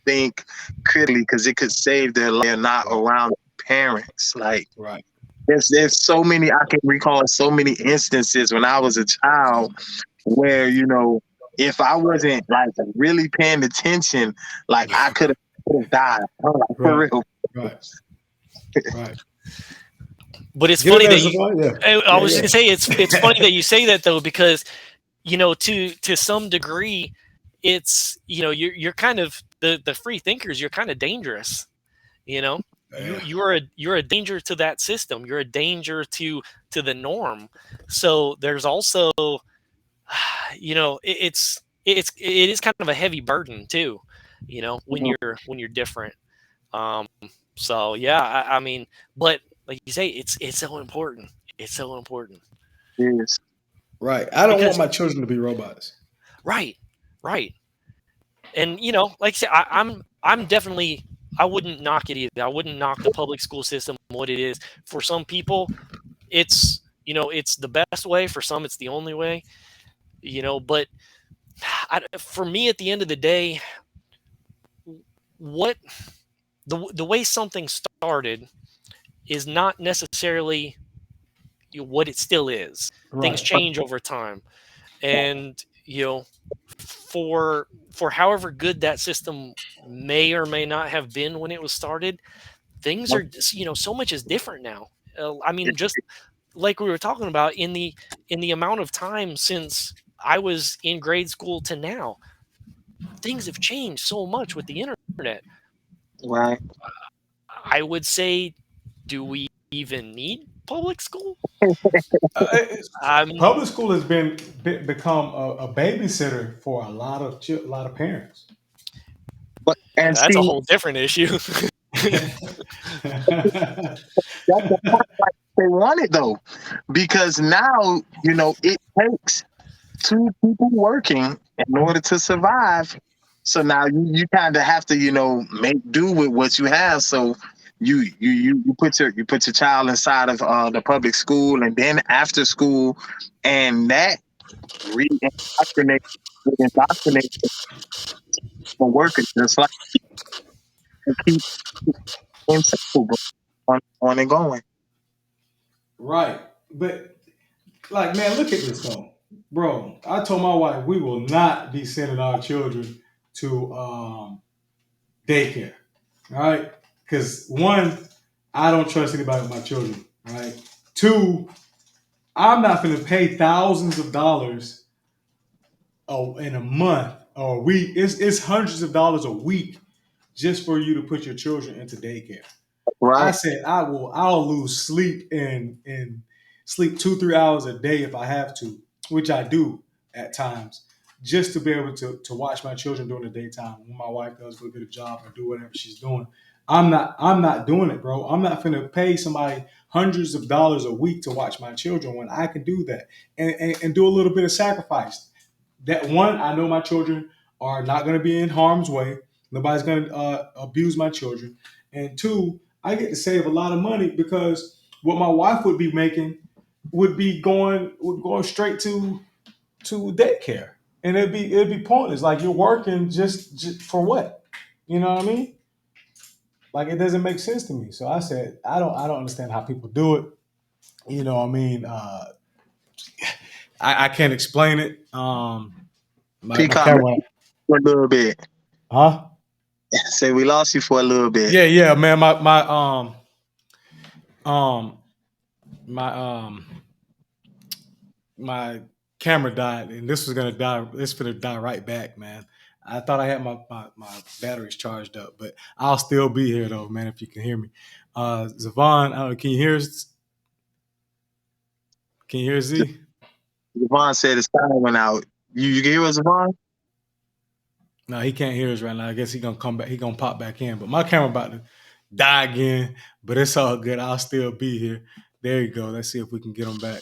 think critically because it could save their life. They're not around parents. Like Right. there's so many I can recall so many instances when I was a child where you know if I wasn't like really paying attention, like I could have died. Like, for Right. real. Right. Right. But it's Get in funny there, that you. Zivon. Yeah. I Yeah. was Yeah. going to say it's funny that you say that though, because you know to some degree, it's you know you're kind of the free thinkers. You're kind of dangerous. You know, Yeah. you're a danger to that system. You're a danger to the norm. So there's also you know it is kind of a heavy burden too. You know when you're different. Um, so yeah, I mean, but like you say, it's so important. It's so important Yes. Right. I don't want because my children to be robots. right, right, and you know, like I said, I'm definitely I wouldn't knock it either. I wouldn't knock the public school system what it is. For some people, it's you know it's the best way. For some, it's the only way. You know, but for me, at the end of the day, what the way something started is not necessarily what it still is. Things Right. change over time, and you know, for however good that system may or may not have been when it was started, things are you know so much is different now. I mean, just like we were talking about in the amount of time since I was in grade school to now, things have changed so much with the internet. Right. I would say, do we even need public school? I mean, Public school has become a babysitter for a lot of a lot of parents. But and that's a see whole different issue. that's the part like they want it though. Because now, you know, it takes two people working in order to survive. So now you kind of have to, you know, make do with what you have. So you put your child inside of the public school and then after school, and that re-indoctrinates indoctrinates the workers just like to keep in cycle on and going. Right. But like, man, look at this though, bro. I told my wife we will not be sending our children to daycare. All right, because one, I don't trust anybody with my children. All right. Two, I'm not going to pay thousands of dollars in a month or a week. It's hundreds of dollars a week just for you to put your children into daycare. I Right. said I'll lose sleep and sleep 2-3 hours a day if I have to, which I do at times, just to be able to watch my children during the daytime when my wife does go get a job or do whatever she's doing. I'm not doing it, bro. I'm not gonna pay somebody hundreds of dollars a week to watch my children when I can do that and do a little bit of sacrifice. that one, I know my children are not going to be in harm's way. Nobody's going to abuse my children. And two, I get to save a lot of money because what my wife would be making would be going straight to daycare, and it'd be pointless. Like you're working just for what? You know what I mean? Like it doesn't make sense to me. So I said I don't understand how people do it. You know what I mean? I can't explain it. My Peacock camera, for a little bit. huh? Say we lost you for a little bit. Yeah, man. Um my my camera died, and this was gonna die. It's gonna die right back, man. I thought I had my batteries charged up, but I'll still be here though, man. If you can hear me, Zivon, can you hear us? Can you hear Z? Zivon said his sound went out. You can hear us, Zivon? No, he can't hear us right now. I guess he gonna come back. He gonna pop back in. But my camera about to die again. But it's all good. I'll still be here. There you go. Let's see if we can get him back.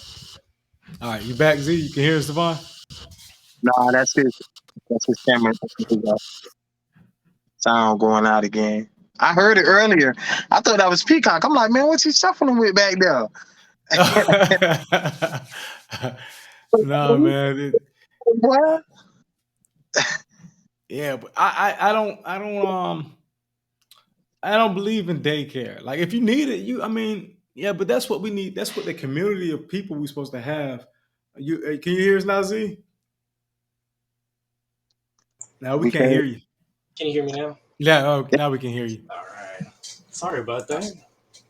All right, you back, Z? You can hear us, Zivon? Nah, that's his. That's his camera. Sound going out again. I heard it earlier. I thought that was Peacock. I'm like, man, what's he shuffling with back there? No, man. What? Yeah, but I don't believe in daycare. Like if you need it, yeah, but that's what we need. That's what the community of people we're supposed to have. Can you hear us now, Z? Now we We can't can't. hear you. Can you hear me now? Yeah, now we can hear you. All right. Sorry about that.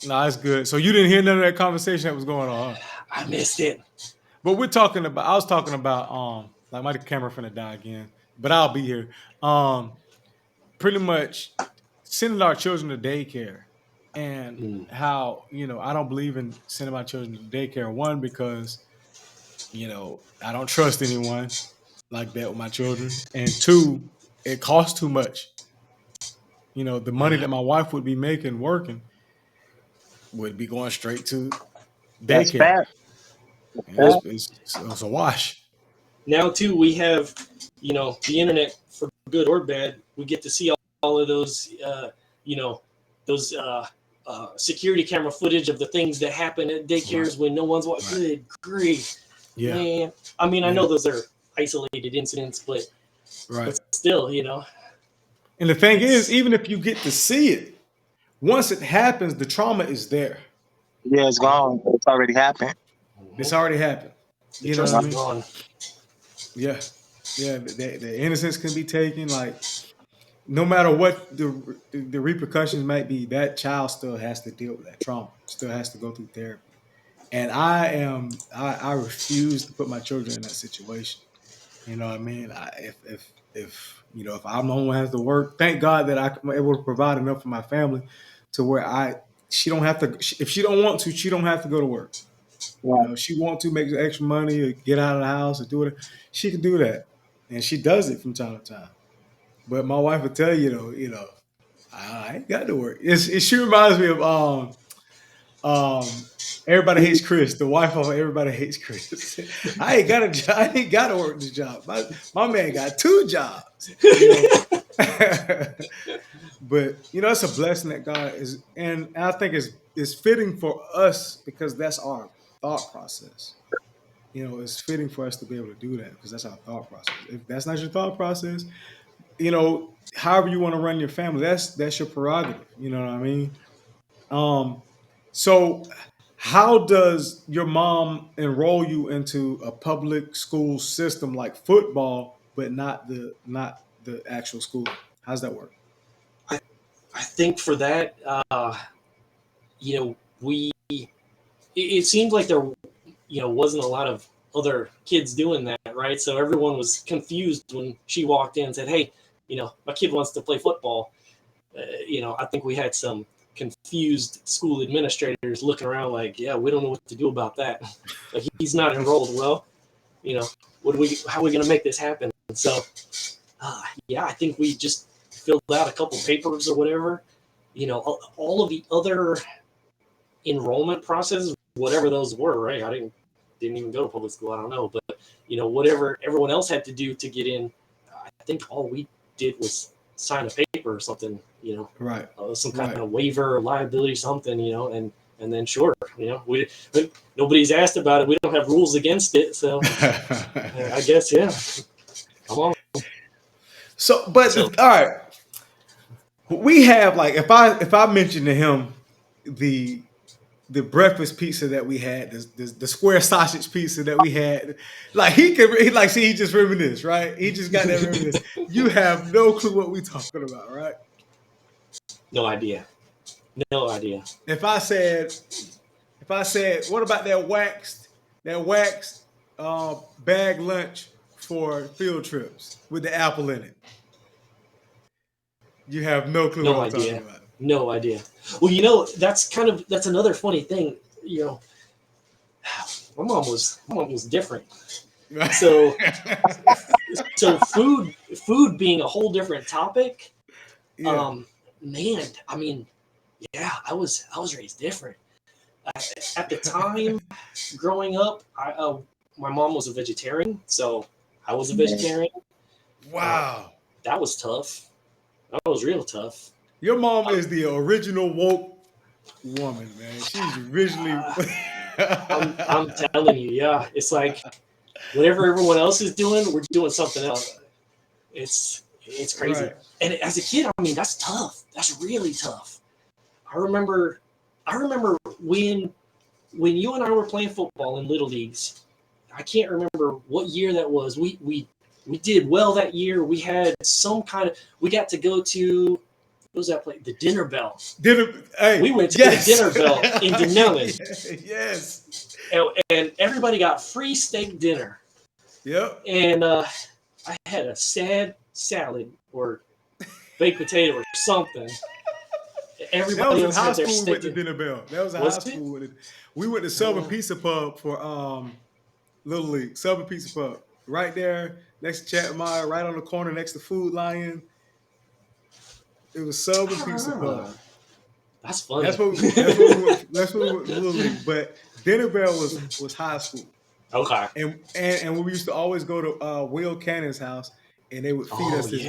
No, that's good. So you didn't hear none of that conversation that was going on. Huh? I missed it. But I was talking about like my camera finna die again, but I'll be here. Pretty much sending our children to daycare and how, I don't believe in sending my children to daycare. One, because, I don't trust anyone like that with my children. And two, it costs too much. The money that my wife would be making working would be going straight to That's daycare. bad. It's a wash. Now too, we have, the internet for good or bad. We get to see all of those, those security camera footage of the things that happen at daycares when no one's watching. Good grief, man! I mean, I know those are isolated incidents, but still, And the thing is, even if you get to see it, once it happens, the trauma is there. Yeah, it's gone. It's already happened. It's already happened. The trust is gone. Yeah. The innocence can be taken. Like, no matter what the repercussions might be, that child still has to deal with that trauma. Still has to go through therapy. And I refuse to put my children in that situation. You know what I mean? If I'm the one who has to work, thank God that I'm able to provide enough for my family to where she don't have to. If she don't want to, she don't have to go to work. Right. If she wants to make extra money or get out of the house or do it, she can do that, and she does it from time to time. But my wife will tell you, I ain't got to work. She reminds me of Everybody Hates Chris, the wife of Everybody Hates Chris. I ain't got a job. I ain't got to work this job. My man got 2 jobs. But it's a blessing that God is, and I think it's fitting for us because that's our thought process. It's fitting for us to be able to do that because that's our thought process. If that's not your thought process, however you want to run your family, that's your prerogative. You know what I mean? So how does your mom enroll you into a public school system like football, but not the actual school? How's that work? I think for that, it seemed like there, wasn't a lot of other kids doing that, right? So everyone was confused when she walked in and said, "Hey, my kid wants to play football." I think we had some confused school administrators looking around like, "Yeah, we don't know what to do about that. Like he's not enrolled. Well, how are we going to make this happen?" So, I think we just filled out a couple papers or whatever. All of the other enrollment processes, whatever those were, right? I didn't didn't even go to public school. I don't know, but whatever everyone else had to do to get in, I think all we did was sign a paper or something. Right. Some kind of waiver or liability, something. And then sure, but nobody's asked about it. We don't have rules against it, so I guess come on. So, all right. We have, like, if I mention to him the breakfast pizza that we had, the square sausage pizza that we had, like he just reminisce, right? He just got that reminisce. You have no clue what we talking about, right? No idea. If I said, what about that waxed bag lunch for field trips with the apple in it? You have no clue what I'm talking about. No idea. Well, that's another funny thing. My mom was different. So food being a whole different topic. Yeah. Man, I mean, yeah, I was raised different. At the time, growing up, my mom was a vegetarian, so I was a vegetarian. Wow, that was tough. That was real tough. Your mom is the original woke woman, man. She's originally. I'm telling you, yeah. It's like whatever everyone else is doing, we're doing something else. It's crazy. Right. And as a kid, I mean, that's tough. That's really tough. I remember when you and I were playing football in little leagues. I can't remember what year that was. We did well that year. We had we got to go to, what was that place? The Dinner Bell. Hey, we went to the Dinner Bell in Denellen. Yes. And everybody got free steak dinner. Yep. And I had a sad salad or baked potato or something. Everybody else had their steak. That was in high school with the Dinner Bell. That was in high school with it. We went to Southern Pizza Pub for Little League. Southern Pizza Pub. Right there next to Chatmire, right on the corner next to Food Lion. It was Southern Pizza Pub. That's funny. That's what we went Little League. But Dinner Bell was high school. Okay. And we used to always go to Will Cannon's house, and they would feed us this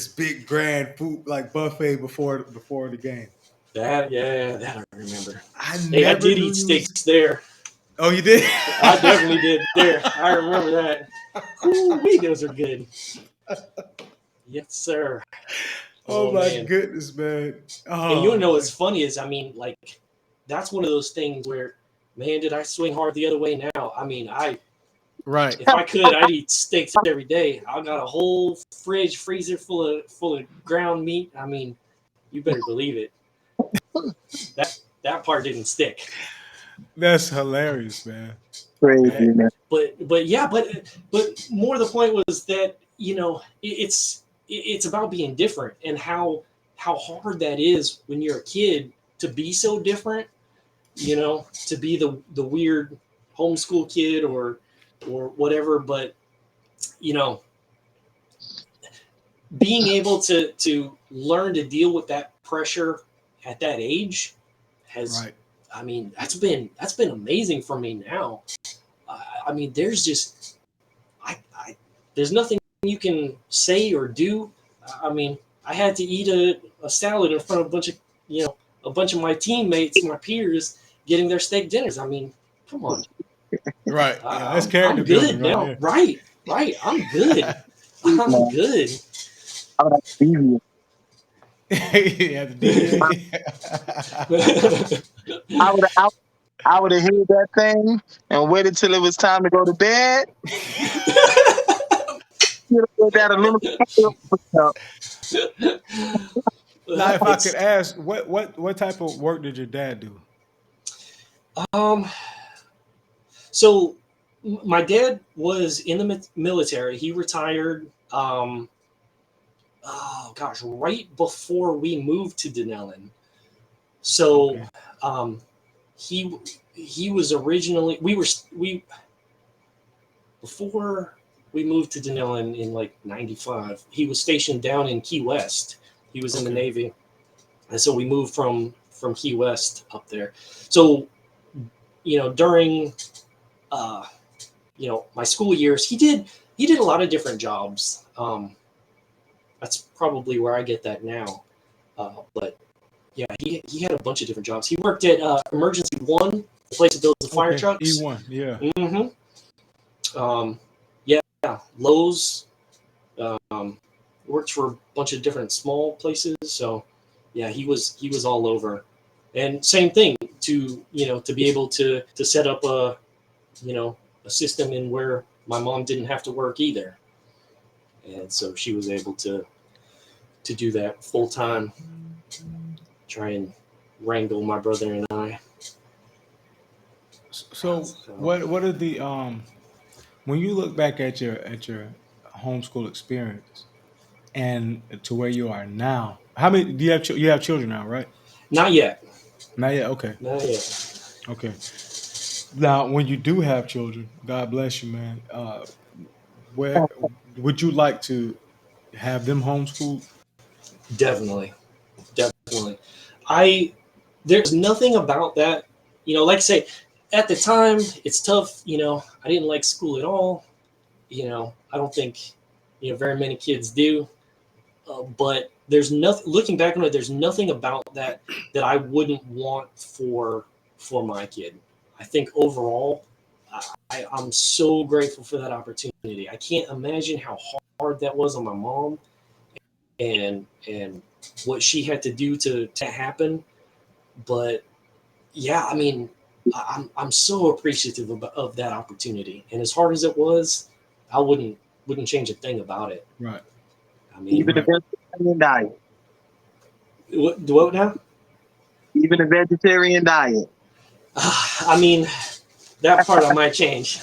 big grand food like buffet before the game. That I remember. I did eat steaks there. Oh, you did? I definitely did there. I remember that. Ooh, those are good. Yes, sir. Oh my goodness, man. Oh, and you know what's funny is, I mean, like, that's one of those things where, man, did I swing hard the other way now? I mean, right. If I could, I'd eat steaks every day. I got a whole freezer full of ground meat. I mean, you better believe it. That part didn't stick. That's hilarious, man. Crazy, man. But more the point was that, it's about being different and how hard that is when you're a kid to be so different, to be the weird homeschool kid or whatever. But, being able to learn to deal with that pressure at that age has, right. I mean, that's been amazing for me now. I mean, there's just, there's nothing you can say or do. I mean, I had to eat a salad in front of a bunch of my teammates, my peers, getting their steak dinners. I mean, come on. Right. Yeah, that's character I'm good building now. Right. I'm good. I'm good. Yeah, I would have hid that thing and waited till it was time to go to bed. Now, if I could ask, what type of work did your dad do? So my dad was in the military. He retired. Right before we moved to Denellen. So, he was originally before we moved to Denellen in like 95. He was stationed down in Key West. He was in the Navy, and so we moved from Key West up there. So during my school years, he did a lot of different jobs. That's probably where I get that now. But yeah, he had a bunch of different jobs. He worked at Emergency One, the place that builds the fire trucks. E1, yeah. Yeah, Lowe's. Worked for a bunch of different small places. So yeah, he was all over. And same thing to be able to set up a system in where my mom didn't have to work either. And so she was able to do that full time, try and wrangle my brother and I. So what are the when you look back at your homeschool experience and to where you are now, how many do you have? You have children now, right? Not yet. Not yet. Okay. Not yet. Okay. Now, when you do have children, God bless you, man. Where would you like to have them homeschooled? Definitely. There's nothing about that, like I say, at the time it's tough. I didn't like school at all. I don't think, very many kids do. But there's nothing, looking back on it, there's nothing about that I wouldn't want for my kid. I think overall, I'm so grateful for that opportunity. I can't imagine how hard that was on my mom and what she had to do to happen. But yeah, I mean, I'm so appreciative of that opportunity. And as hard as it was, I wouldn't change a thing about it. Right. I mean, Even a vegetarian diet. What now? Even a vegetarian diet. I mean, that part I might change.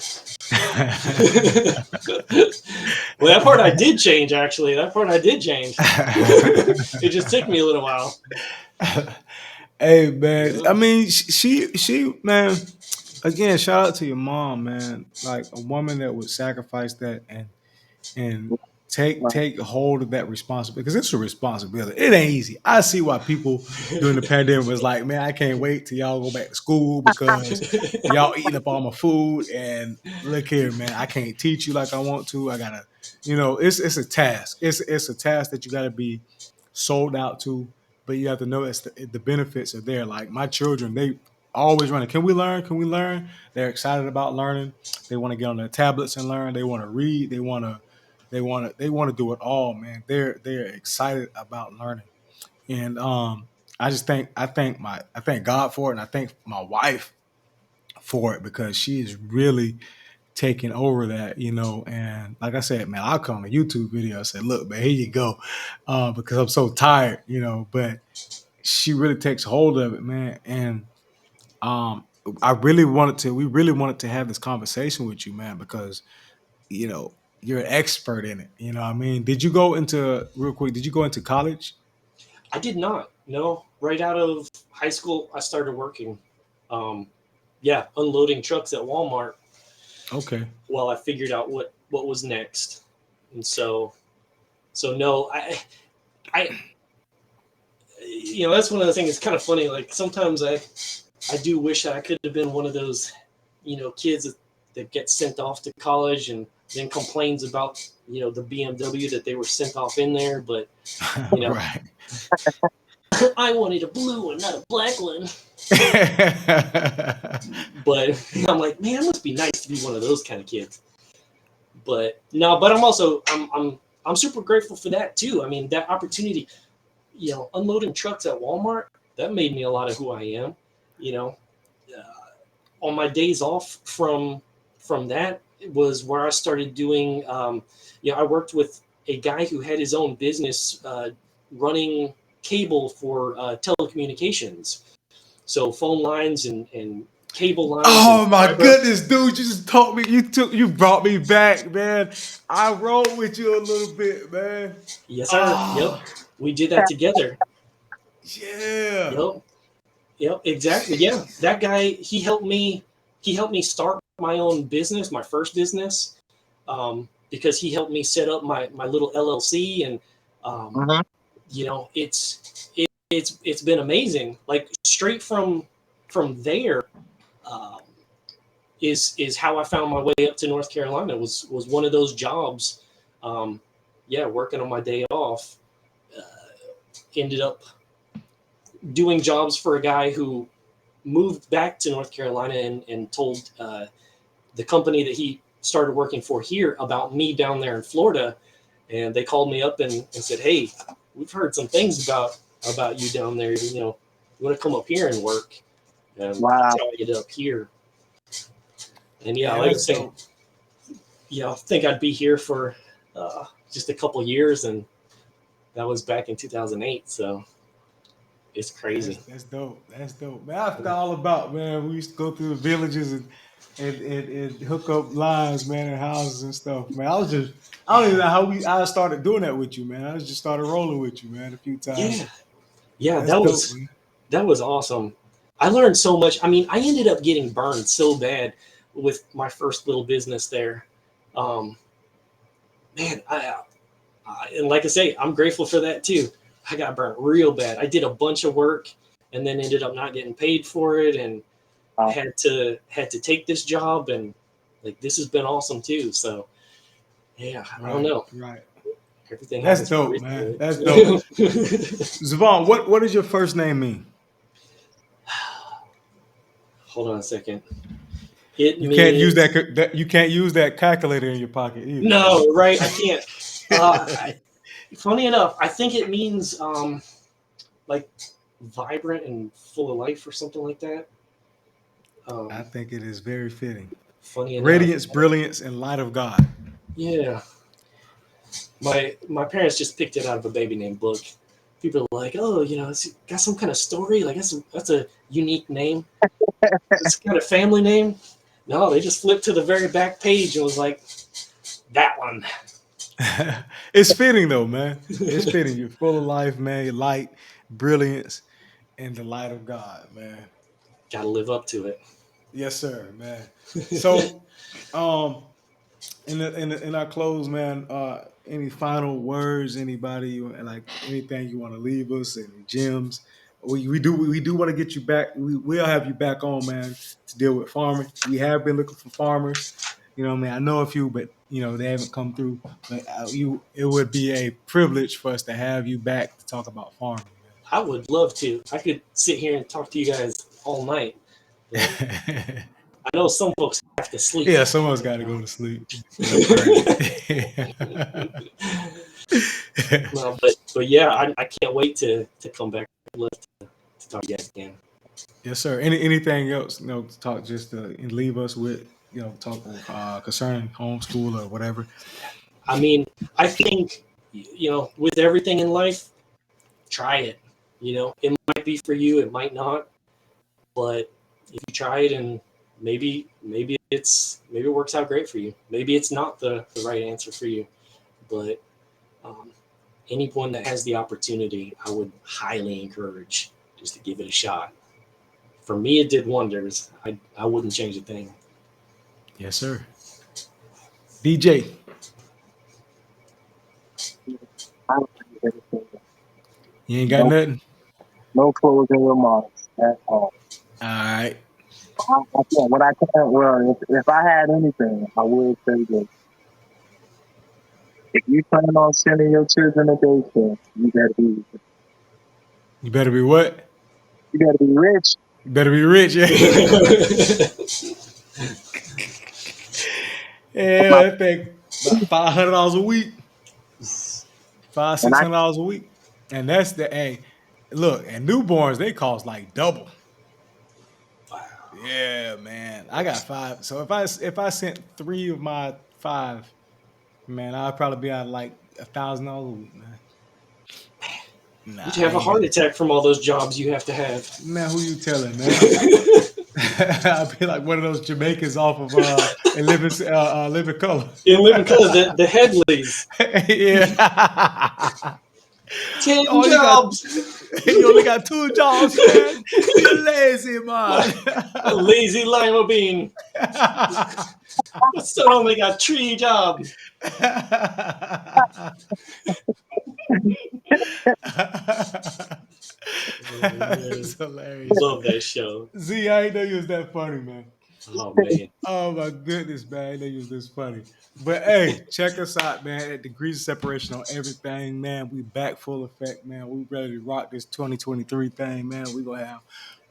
Well, that part I did change, actually. It just took me a little while. Hey, man. I mean, she, man. Again, shout out to your mom, man. Like a woman that would sacrifice that and take hold of that responsibility, because it's a responsibility. It ain't easy. I see why people during the pandemic was like, man, I can't wait till y'all go back to school because y'all eating up all my food. And look here, man, I can't teach you like I want to. I gotta, it's a task. It's a task that you gotta be sold out to, but you have to know the benefits are there. Like my children, they always running. Can we learn? Can we learn? They're excited about learning. They want to get on their tablets and learn. They want to read. They want to do it all, man. They're excited about learning. And I thank God for it, and I thank my wife for it, because she is really taking over that, and like I said, man, I'll come on a YouTube video and say, look, man, here you go. Because I'm so tired, but she really takes hold of it, man. And we really wanted to have this conversation with you, man, because you're an expert in it. I mean, did you go into college? I did not. No, right out of high school, I started working. Unloading trucks at Walmart. Okay. While I figured out what was next, and so no, I that's one of the things. It's kind of funny. Like sometimes I do wish that I could have been one of those, kids that get sent off to college and then complains about, the BMW that they were sent off in there. But, right. I wanted a blue one, not a black one. But I'm like, man, it must be nice to be one of those kind of kids. But no, but I'm also, I'm super grateful for that too. I mean, that opportunity, unloading trucks at Walmart, that made me a lot of who I am. On my days off from that was where I started doing. I worked with a guy who had his own business running cable for telecommunications, so phone lines and cable lines. Oh my goodness, dude! You just taught me. You brought me back, man. I rode with you a little bit, man. Yes, sir. Yep, we did that together. Yeah. Yep, exactly. Yeah, that guy, he helped me start my own business, my first business, because he helped me set up my little LLC, and it's been amazing. Like straight from there, is how I found my way up to North Carolina. Was one of those jobs. Working on my day off. Ended up doing jobs for a guy who moved back to North Carolina and told the company that he started working for here about me down there in Florida. And they called me up and said, "Hey, we've heard some things about you down there. You want to come up here and work?" And Wow. that's how I ended up here. And Yeah, like I that's say, dope. I think I'd be here for just a couple years, and that was back in 2008. So it's crazy. That's dope. That's dope. Man, I forgot all about, man. We used to go through the villages and hook up lines, man, and houses and stuff. Man, I don't even know how I started doing that with you, man. I just started rolling with you, man, a few times. Yeah, That's dope, man. that was awesome. I learned so much. I mean, I ended up getting burned so bad with my first little business there. Um, man, and like I say, I'm grateful for that too. I got burnt real bad. I did a bunch of work and then ended up not getting paid for it, and Wow. had to take this job, and like this has been awesome too. So yeah, I don't know. Right. Everything That's happens for a dope, reason, man. right? That's dope. Zivon, what does your first name mean? Hold on a second. It You means can't use that. You can't use that calculator in your pocket either. no, right? I can't. Funny enough, I think it means like vibrant and full of life or something like that. I think it is very fitting. Funny enough, Radiance, brilliance, and light of God. yeah. My parents just picked it out of a baby name book. People are like, "Oh, it's got some kind of story. Like that's a unique name. It's got a family name." No, they just flipped to the very back page and was like, "That one." It's fitting though, man. It's fitting. You're full of life, man. You're light, brilliance, and the light of God, man. Got to live up to it. Yes, sir, man. So, in our close, man. Any final words? Anybody like anything you want to leave us? Any gems? We do want to get you back. We'll have you back on, man, to deal with farming. We have been looking for farmers. I mean, I know a few, but they haven't come through. But it would be a privilege for us to have you back to talk about farming, I would love to. I could sit here and talk to you guys all night. man. I know some folks have to sleep. Yeah, someone's got to go to sleep. No, but yeah, I can't wait to come back. I'd love to talk to you guys again. Yes, sir. Anything else? To talk just to leave us with. Talk concerning homeschool or whatever. I mean, I think with everything in life, try it. It might be for you, it might not, but if you try it, and maybe it works out great for you. Maybe it's not the right answer for you, but anyone that has the opportunity, I would highly encourage just to give it a shot. For me, it did wonders. I wouldn't change a thing. Yes, sir. DJ. You ain't got nothing? No closing remarks at all. All right. What I can, well, if I had anything, I would say this. If you plan on sending your children to daycare, You better be what? you better be rich. You better be rich, yeah. Yeah, that thing about $500 a week. $600 a week. And that's look, and newborns, they cost like double. Wow. Yeah, man. I got 5. So if I sent 3 of my 5, man, I'd probably be out like $1,000 a week, man. Nah, You'd have a heart attack from all those jobs you have to have. Man, who you telling, man? I'd be like one of those Jamaicans off of Living Color. In Living Color, the Headleys. Yeah. 10 jobs. You only got 2 jobs, man. You're lazy, man. A lazy lima bean. My son only got 3 jobs. That's hilarious. Love that show. Z, I didn't know you was that funny, man. Oh man. Oh my goodness, man! I know you was this funny, but hey, check us out, man. At Degrees of Separation on everything, man. We back full effect, man. We ready to rock this 2023 thing, man. We gonna have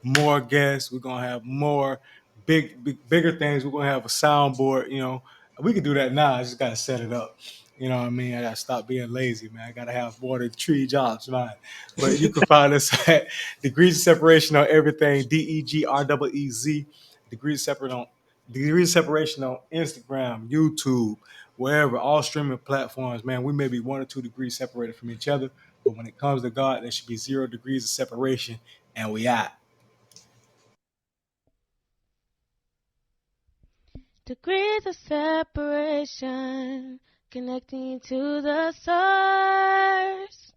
more guests. We're gonna have more bigger things. We're gonna have a soundboard. You know, we can do that now. I just gotta set it up. You know what I mean? I gotta stop being lazy, man. I gotta have more than 3 jobs, man. But you can find us at Degrees of Separation on everything. DEGREEZ. Degrees of Separation on Instagram, YouTube, wherever, all streaming platforms, man. We may be 1 or 2 degrees separated from each other, but when it comes to God, there should be 0 degrees of separation, and we out. Degrees of separation, connecting to the source.